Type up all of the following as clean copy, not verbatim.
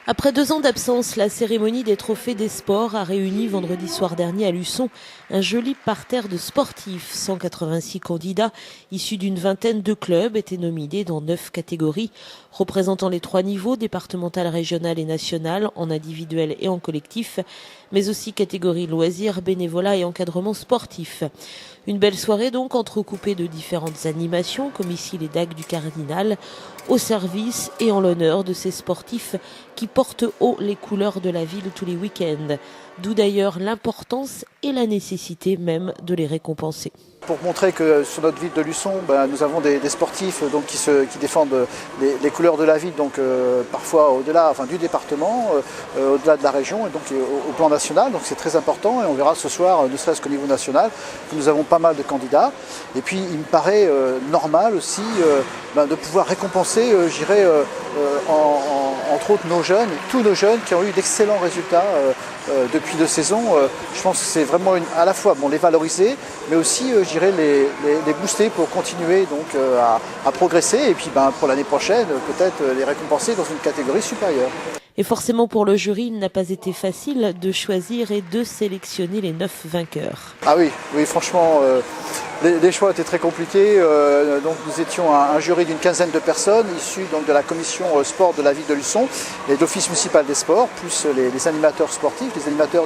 Après 2 ans d'absence, la cérémonie des trophées des sports a réuni vendredi soir dernier à Luçon un joli parterre de sportifs. 186 candidats issus d'une vingtaine de clubs étaient nominés dans 9 catégories, représentant les 3 niveaux, départemental, régional et national, en individuel et en collectif, mais aussi catégories loisirs, bénévolat et encadrement sportif. Une belle soirée donc entrecoupée de différentes animations, comme ici les Dagues du Cardinal, au service et en l'honneur de ces sportifs qui portent haut les couleurs de la ville tous les week-ends. D'où d'ailleurs l'importance et la nécessité même de les récompenser. Pour montrer que sur notre ville de Luçon, nous avons des sportifs donc, qui défendent les couleurs de la ville, donc parfois au-delà du département, au-delà de la région et donc au plan national. Donc c'est très important et on verra ce soir, ne serait-ce qu'au niveau national, que nous avons pas mal de candidats. Et puis il me paraît normal aussi de pouvoir récompenser, entre autres nos jeunes, tous nos jeunes qui ont eu d'excellents résultats depuis 2 saisons. Je pense que c'est vraiment à la fois les valoriser, mais aussi les booster pour continuer donc, à progresser et puis pour l'année prochaine peut-être les récompenser dans une catégorie supérieure. Et forcément pour le jury, il n'a pas été facile de choisir et de sélectionner les 9 vainqueurs. Ah oui, franchement, les choix étaient très compliqués. Donc nous étions un jury d'une quinzaine de personnes issues donc, de la commission sport de la ville de Luçon et de l'office municipal des sports, plus les animateurs sportifs, les animateurs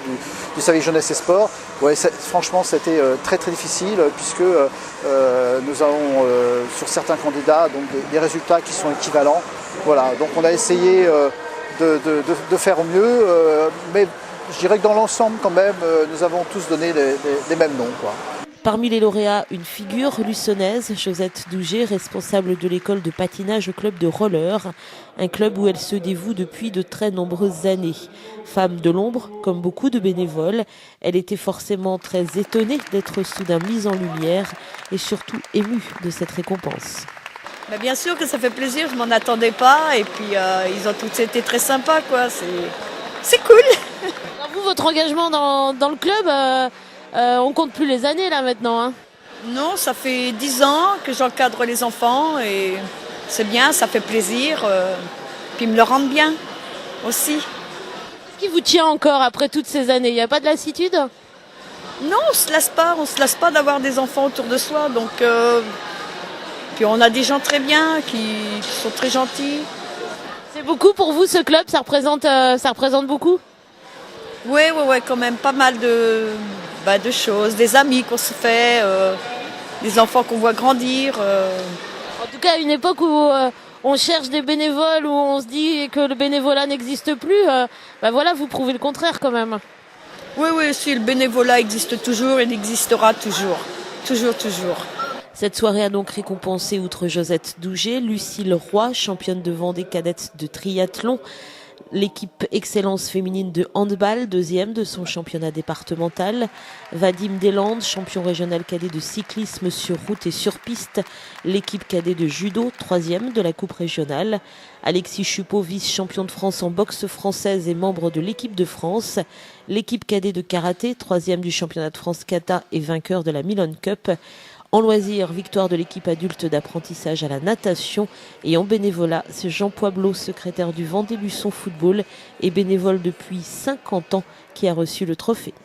du service jeunesse et sport. Ouais, franchement, c'était très très difficile puisque nous avons sur certains candidats donc, des résultats qui sont équivalents. Voilà, donc on a essayé de faire mieux, mais je dirais que dans l'ensemble quand même, nous avons tous donné les mêmes noms, quoi. Parmi les lauréats, une figure luçonnaise, Josette Douget, responsable de l'école de patinage au club de roller, un club où elle se dévoue depuis de très nombreuses années. Femme de l'ombre, comme beaucoup de bénévoles, elle était forcément très étonnée d'être soudain mise en lumière et surtout émue de cette récompense. Mais bien sûr que ça fait plaisir, je m'en attendais pas et puis ils ont tous été très sympas, quoi. C'est cool. Alors vous, votre engagement dans le club, on compte plus les années là maintenant, hein. Non, ça fait 10 ans que j'encadre les enfants et c'est bien, ça fait plaisir. Puis ils me le rendent bien aussi. Qu'est-ce qui vous tient encore après toutes ces années? Il n'y a pas de lassitude? Non, on se lasse pas d'avoir des enfants autour de soi, donc puis on a des gens très bien qui sont très gentils. C'est beaucoup pour vous ce club, ça représente beaucoup? Oui, quand même pas mal de choses, des amis qu'on se fait, des enfants qu'on voit grandir. En tout cas, à une époque où on cherche des bénévoles, où on se dit que le bénévolat n'existe plus, voilà, vous prouvez le contraire quand même. Oui, si le bénévolat existe toujours, il existera toujours. Toujours. Cette soirée a donc récompensé, outre Josette Douget, Lucille Roy, championne de Vendée cadette de triathlon, l'équipe Excellence féminine de handball, 2e de son championnat départemental, Vadim Deslandes, champion régional cadet de cyclisme sur route et sur piste, l'équipe cadet de judo, 3e de la coupe régionale, Alexis Chupot, vice-champion de France en boxe française et membre de l'équipe de France, l'équipe cadet de karaté, 3e du championnat de France kata et vainqueur de la Milan Cup. En loisirs, victoire de l'équipe adulte d'apprentissage à la natation. Et en bénévolat, c'est Jean Poiblot, secrétaire du Vendée Luçon Football et bénévole depuis 50 ans, qui a reçu le trophée.